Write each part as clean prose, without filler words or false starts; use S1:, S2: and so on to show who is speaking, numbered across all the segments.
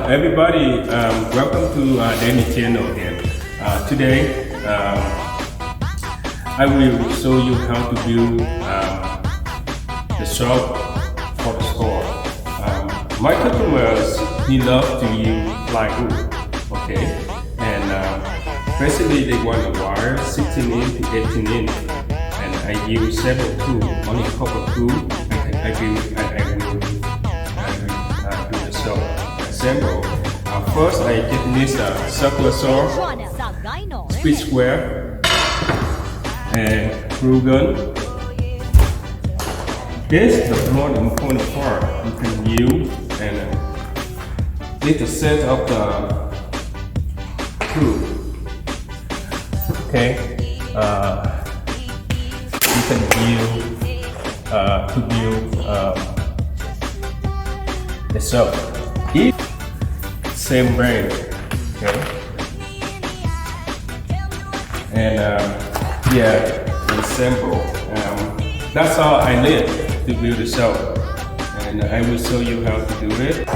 S1: Everybody, welcome to Danny channel again. Today, I will show you how to build the shop for the store. My customers, he love to use plywood, okay? And basically they want a wire 16 inch to 18 inch, and I use several tools, only a couple of tools. I will do the shop assemble. First, I just need a circular saw, speed square, and glue gun. This is the most important part you can use, and need to set up the tool. Okay, you can build the shop. Same brand, okay, and assemble. That's all I need to build the shop, and I will show you how to do it.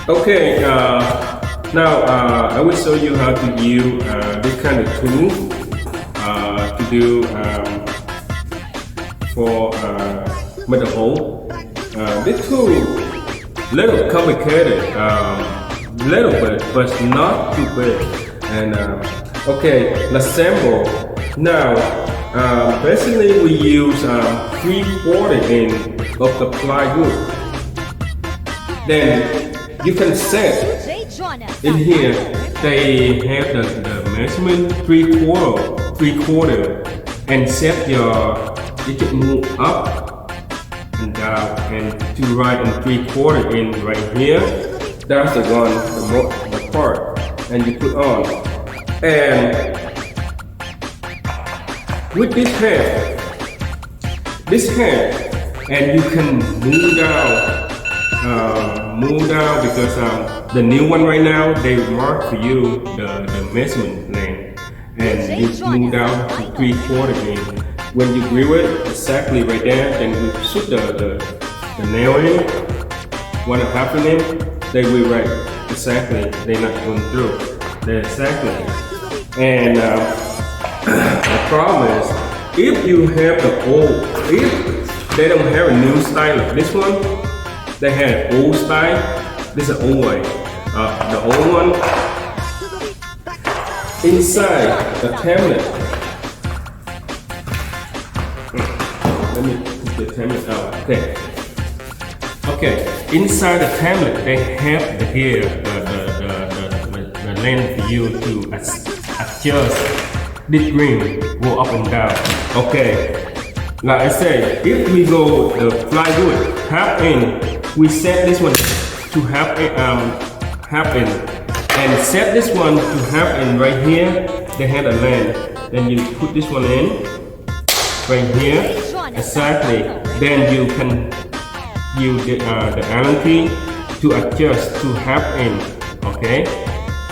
S1: Okay, now I will show you how to use this kind of tool to do for metal hole. This tool little complicated, little bit, but not too big. And okay, let's assemble. Now, basically we use 3/4 inch of the plywood. Then you can set in here. They have the measurement 3/4, and set you can move up and down and to right and 3/4 inch right here. That's the one, the part, and you put on. And with this hand, and you can move down because the new one right now, they mark for you the measurement length, and you move down to 3/4 inch. When you grill it exactly right there, and you shoot the nail in 1.5 inch, they will right exactly. They're not going through. They're exactly. And the problem is, if you have the old, if they don't have a new style like this one, They had old style. This is old way. The old one inside the tablet. Let me put the tablet out. Okay. Okay. Inside the tablet, they have the here the lens for you to adjust this ring, go up and down. Okay. Like I said, if we go the plywood half in, we set this one to half in, and set this one to half in right here. They had a lens. Then you put this one in right here, exactly. Then you can use the Allen key to adjust to half in. Okay,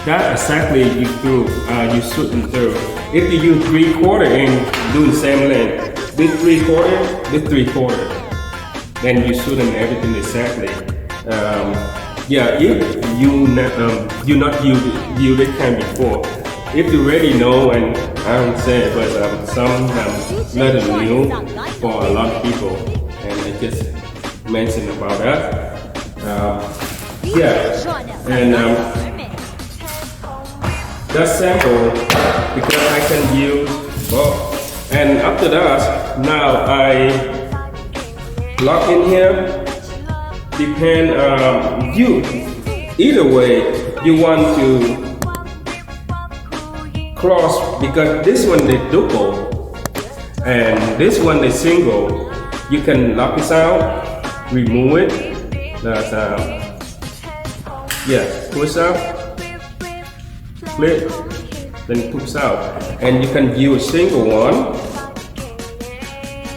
S1: that exactly you do. You shouldn't do. If you use 3/4 in, do the same length. This 3/4, this 3/4. Then you shouldn't everything exactly. Yeah, if you not use this kind before, if you already know, and I don't say, but sometimes not new for a lot of people, and I just mentioned about that. Yeah, and that sample because I can use both. And after that, now I lock in here. Depend you either way you want to cross, because this one is double and this one is single. You can lock this out, remove it. That's yeah, push out, flip, then push out, and you can use single one,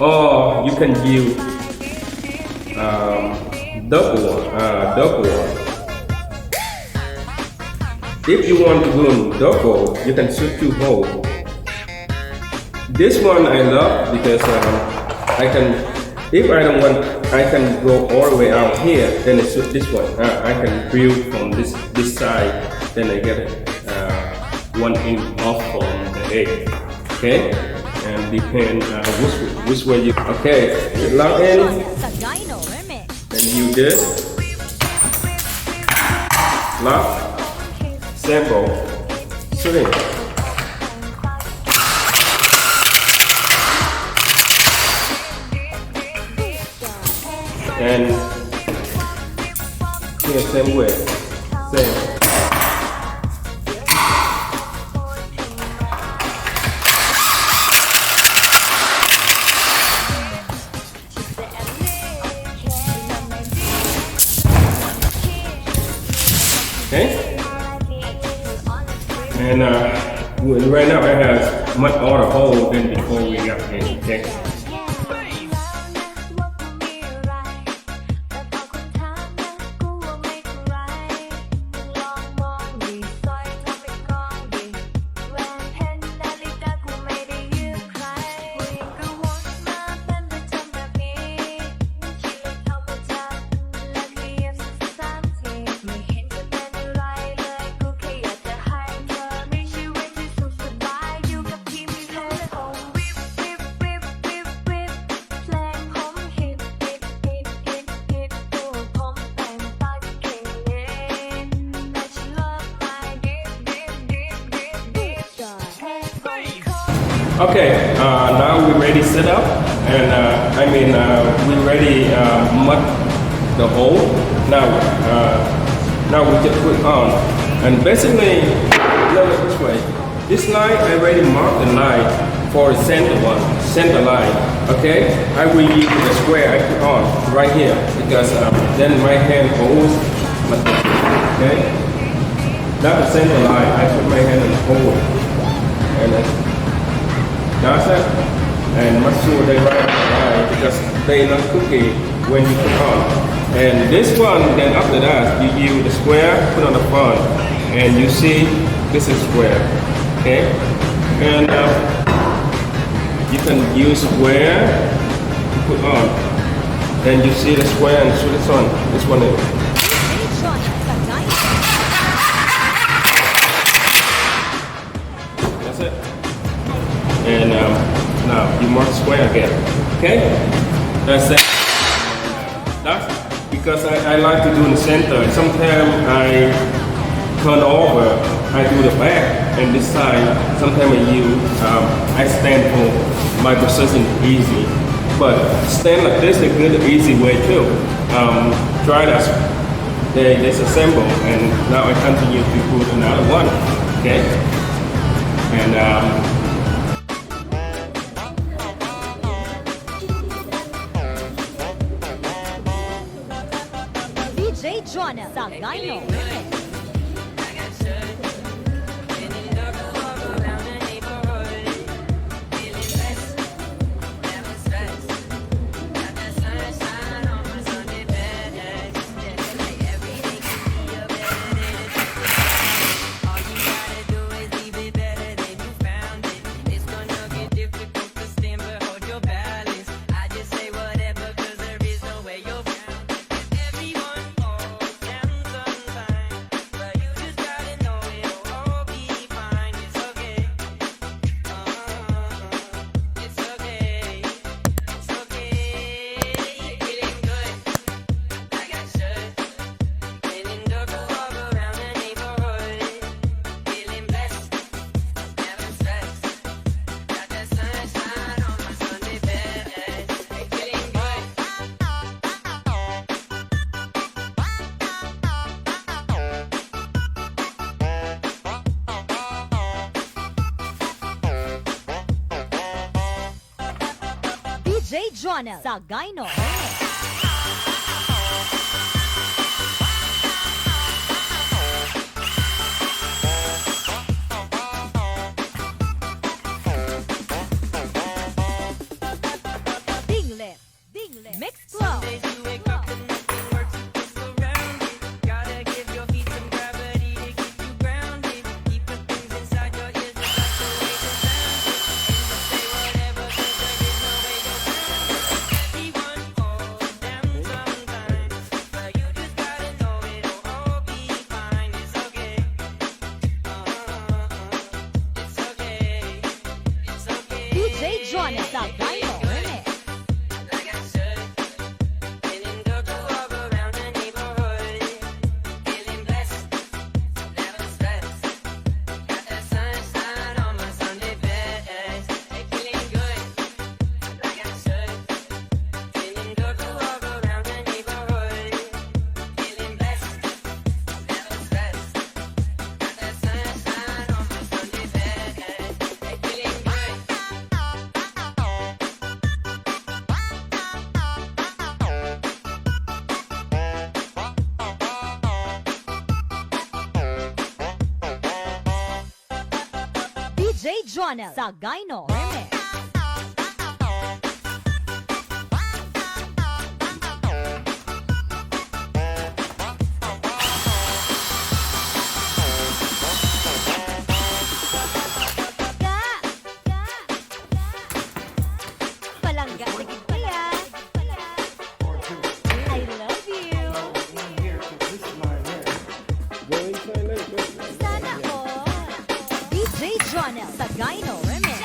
S1: or you can use double one. If you want to go double, you can shoot two holes. This one I love because I can, if I don't want, I can go all the way out here. Then I shoot this one. I can drill from this side. Then I get 1 inch off from the edge. Okay, and depend which way you. Okay, lock in. And use this, lock, sample, swing. And here same way, same. Okay, and right now I have much more hole than before we got in. Okay. Okay, now we're ready to set up, and we ready mud the hole. Now we just put on, and basically, look this way. This line I already marked the line for the center line. Okay, I will use the square I put on right here because then my hand holds. Okay, that's the center line. I put my hand in the hole, and that's it. And make sure they right line because they not cookie when you put on. And this one, then after that, you use the square, put on the front, and you see this is square. Okay, and you can use square to put on. Then you see the square and shoot this one. This one is. That's it. And now you mark square again. Okay? That's it. That's because I like to do in the center. Sometimes I turn over, I do the back, and this side, sometimes I stand for my position easy. But stand like this is a good, easy way too. Try that. They disassemble, and now I continue to put another one. Okay, and
S2: DJ Jonah Sagayno. DJ Jonah Sagayno. Dingle, mix flow. DJ Jonah Sagayno. DJ Jonah Sagayno remix. Palangga, sige pa yan. I love you. Sana all. DJ Jonah Sagayno remix.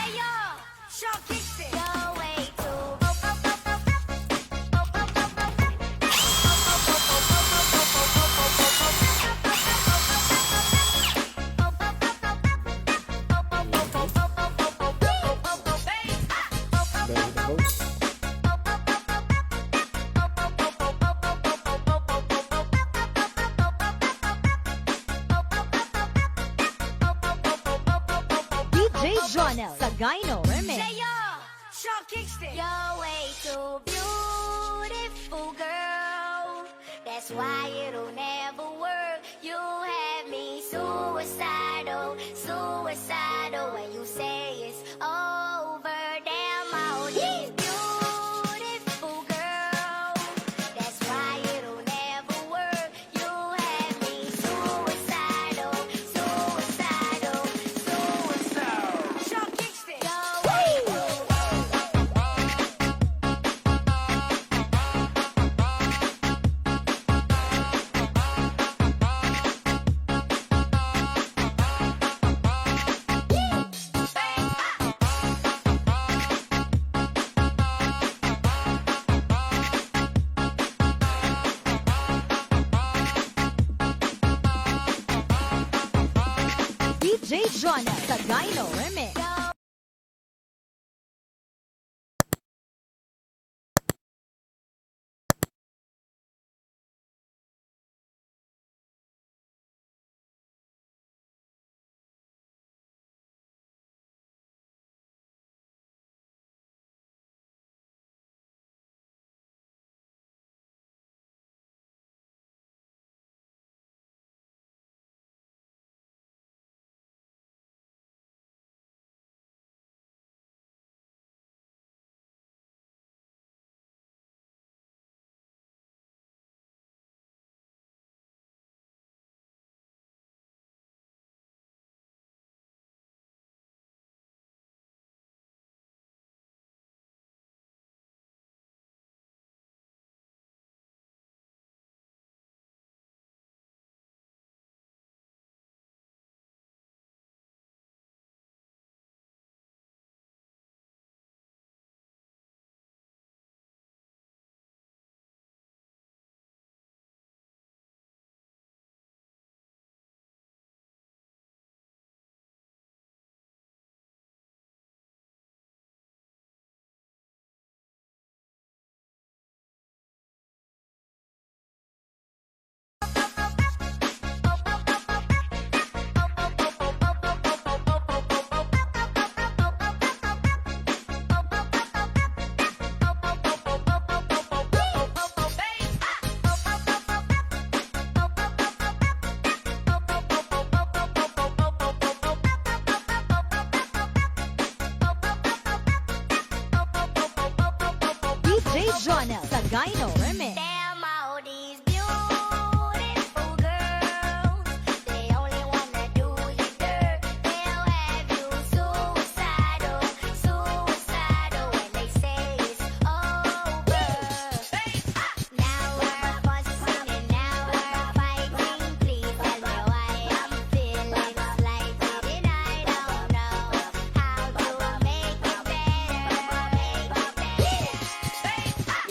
S2: DJ Jonah Sagayno remix.
S3: You're way too beautiful, girl. That's why it'll never work. You have me suicidal, suicidal. When you say it's over, damn, all these beautiful girl. That's why it'll never work. You have me suicidal, suicidal, suicidal. You're way too
S2: Jonel sa Gyno Remix. Jonel sa Gyno Remix.
S3: Damn all these beautiful girls, they only wanna do you dirt. They'll have you suicidal, suicidal when they say it's over. Now we're fussing and now we're fighting. Please tell me why I'm feeling slighted and I don't know how to make it better, make it better.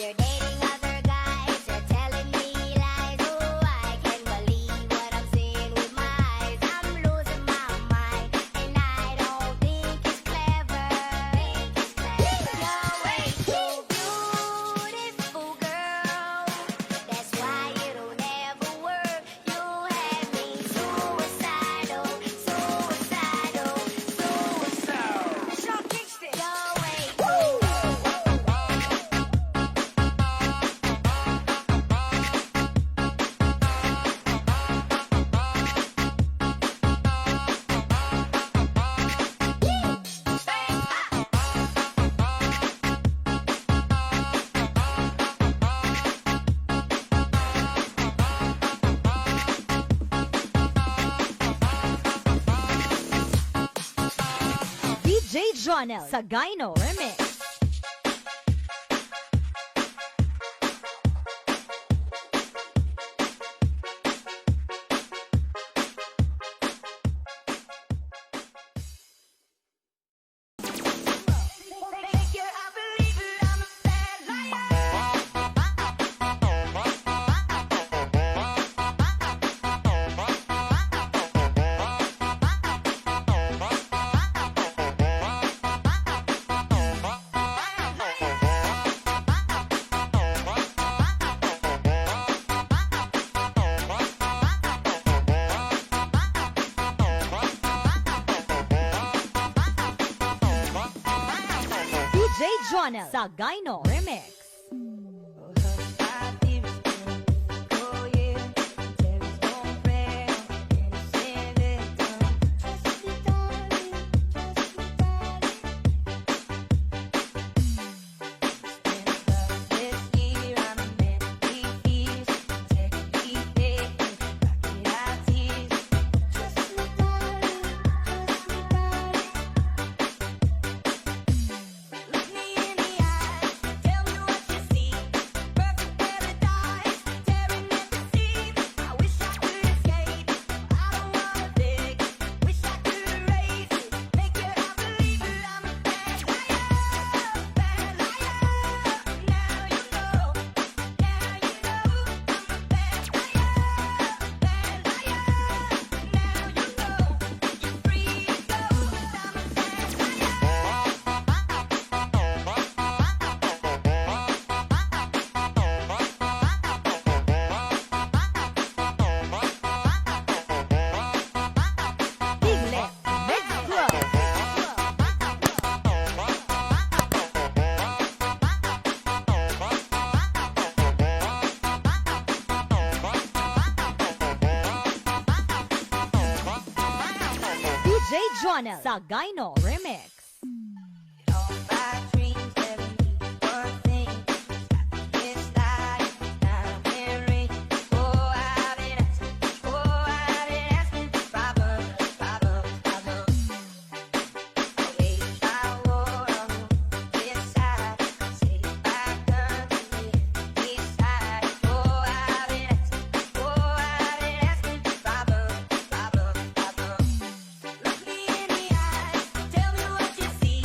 S3: You're dating other guys, you're telling me lies. Oh, I can't believe what I'm seeing with my eyes. I'm losing my mind, and I don't think it's clever. You're way too beautiful, girl. That's why it'll never work. You had me suicidal, suicidal, suicidal. Sean Kingston. You're way too.
S2: DJ Jonel sa Gyno Remix. DJ Jonel sa Gyno Remix.
S3: Look me in the eyes, tell me what
S2: Jonel sa Gyno Remix.
S3: All my dreams, there be one thing. It's like I'm hearing. Oh, I've been asking problems. Always I war on this side. Say my gun to me, this side. Oh, I've been asking problems. Look me in the eyes, tell me what you see.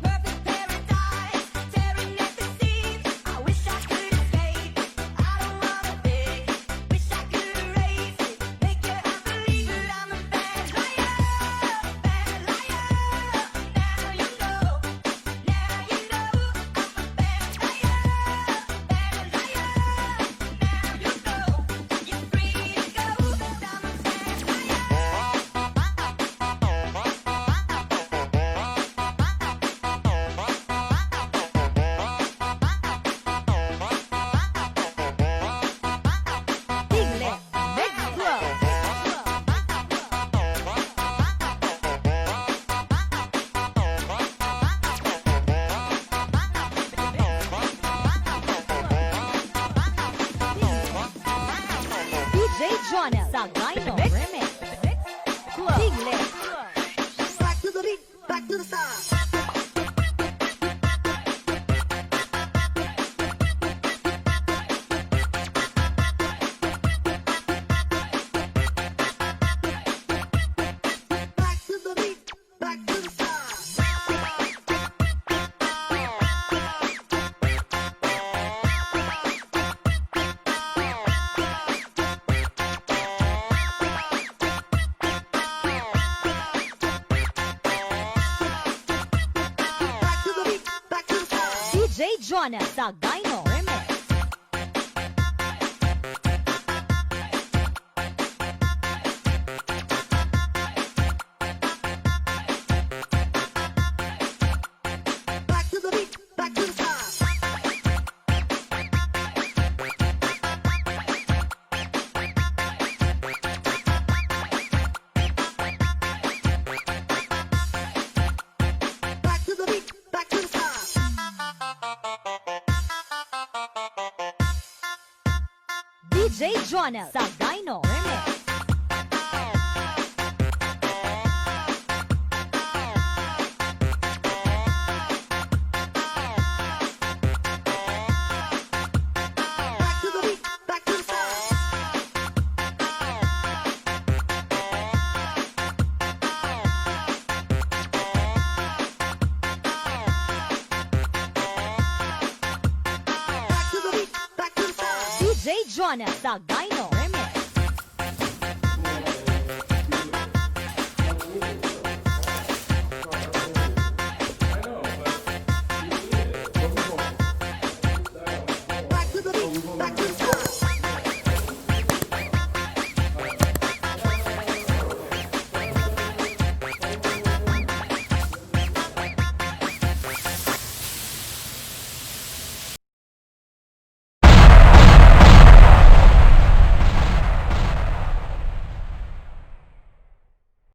S3: Perfect paradise, tearing at the seams. I wish I could escape. I don't wanna beg. Wish I could erase it. Make your heart believe that I'm a bad liar. Now you know. I'm a bad liar. Now you know. You're free to go, 'cause I'm a bad
S2: Tiglet Mix Club. DJ Jonel sa Gyno Remix. Tiglet.
S4: Back to the beat, back to the song. Back to the beat, back to the song. Back to the beat, back to the song.
S2: DJ Jonel sa Gyno Remix.
S4: Back to the beat, back to the song. Back to the beat, back to the song.
S2: DJ Jonel sa Gyno Remix.
S4: Back to the beat, back to the song. Back to the beat, back to the song.
S2: DJ Jonel sa Gyno